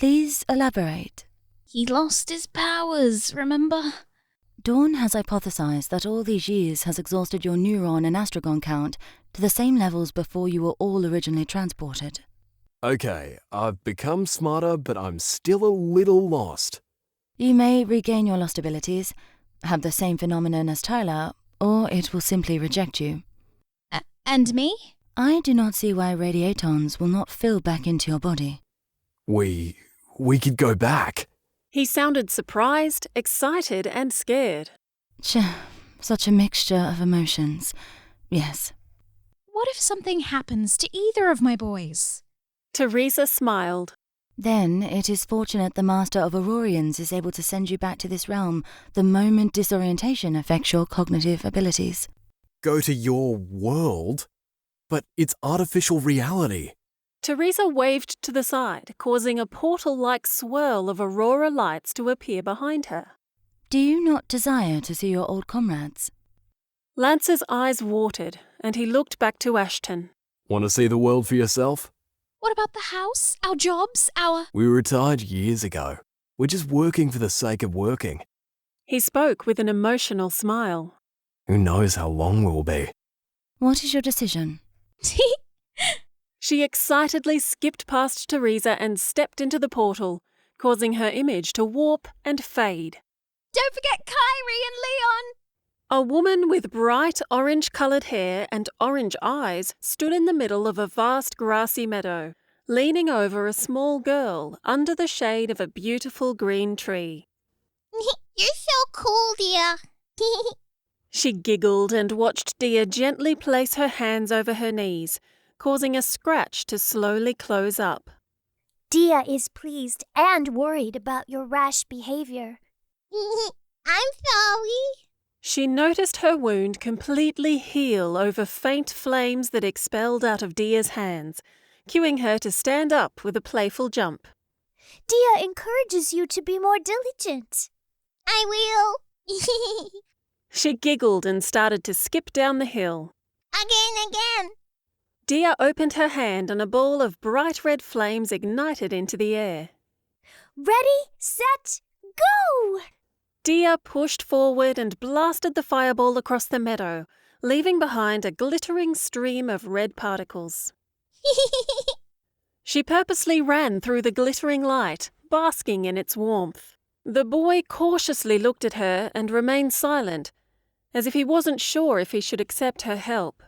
Please elaborate. He lost his powers, remember? Dawn has hypothesized that all these years has exhausted your neuron and astragon count to the same levels before you were all originally transported. Okay, I've become smarter, but I'm still a little lost. You may regain your lost abilities, have the same phenomenon as Tyler, or it will simply reject you. And me? I do not see why radiatons will not fill back into your body. We could go back. He sounded surprised, excited, and scared. Such a mixture of emotions. Yes. What if something happens to either of my boys? Teresa smiled. Then it is fortunate the Master of Aurorians is able to send you back to this realm the moment disorientation affects your cognitive abilities. Go to your world? But it's artificial reality. Teresa waved to the side, causing a portal-like swirl of aurora lights to appear behind her. Do you not desire to see your old comrades? Lance's eyes watered, and he looked back to Ashton. Want to see the world for yourself? What about the house, our jobs, our... We retired years ago. We're just working for the sake of working. He spoke with an emotional smile. Who knows how long we'll be? What is your decision? She excitedly skipped past Teresa and stepped into the portal, causing her image to warp and fade. Don't forget Kyrie and Leon! A woman with bright orange-coloured hair and orange eyes stood in the middle of a vast grassy meadow, leaning over a small girl under the shade of a beautiful green tree. You're so cool, dear. She giggled and watched Dia gently place her hands over her knees, causing a scratch to slowly close up. Dia is pleased and worried about your rash behavior. I'm sorry. She noticed her wound completely heal over faint flames that expelled out of Dia's hands, cueing her to stand up with a playful jump. Dia encourages you to be more diligent. I will. She giggled and started to skip down the hill. Again. Dia opened her hand and a ball of bright red flames ignited into the air. Ready, set, go! Dia pushed forward and blasted the fireball across the meadow, leaving behind a glittering stream of red particles. She purposely ran through the glittering light, basking in its warmth. The boy cautiously looked at her and remained silent, as if he wasn't sure if he should accept her help.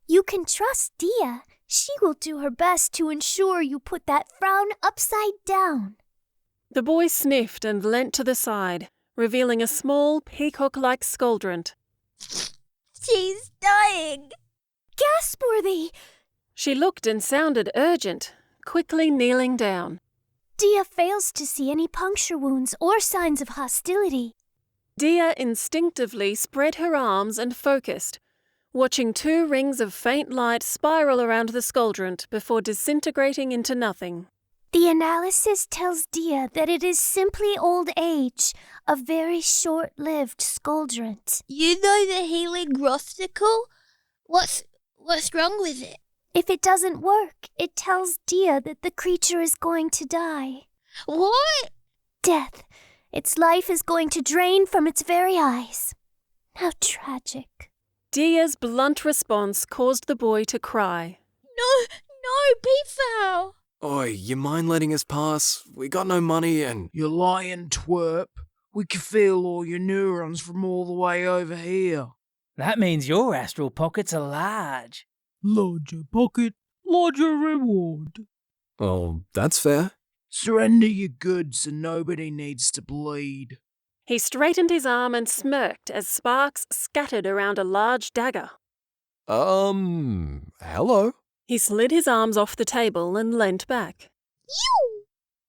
You can trust Dia. She will do her best to ensure you put that frown upside down. The boy sniffed and leant to the side, revealing a small peacock-like skuldront. She's dying. Gasworthy! She looked and sounded urgent, quickly kneeling down. Dia fails to see any puncture wounds or signs of hostility. Dia instinctively spread her arms and focused, watching 2 rings of faint light spiral around the skuldront before disintegrating into nothing. The analysis tells Dia that it is simply old age, a very short-lived skuldront. You know the healing Rostical? What's wrong with it? If it doesn't work, it tells Dia that the creature is going to die. What? Death. Its life is going to drain from its very eyes. How tragic. Dia's blunt response caused the boy to cry. No, Peafowl! Oi, you mind letting us pass? We got no money and... You lying twerp. We can feel all your neurons from all the way over here. That means your astral pockets are large. Larger pocket, larger reward. Oh, that's fair. Surrender your goods and nobody needs to bleed. He straightened his arm and smirked as sparks scattered around a large dagger. Hello? He slid his arms off the table and leant back.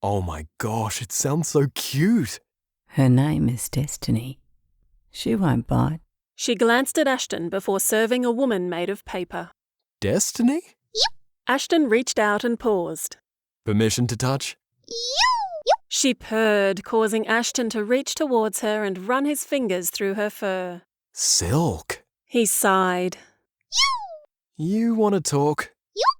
Oh my gosh, it sounds so cute. Her name is Destiny. She won't bite. She glanced at Ashton before serving a woman made of paper. Destiny? Ashton reached out and paused. Permission to touch? She purred, causing Ashton to reach towards her and run his fingers through her fur. Silk. He sighed. You want to talk?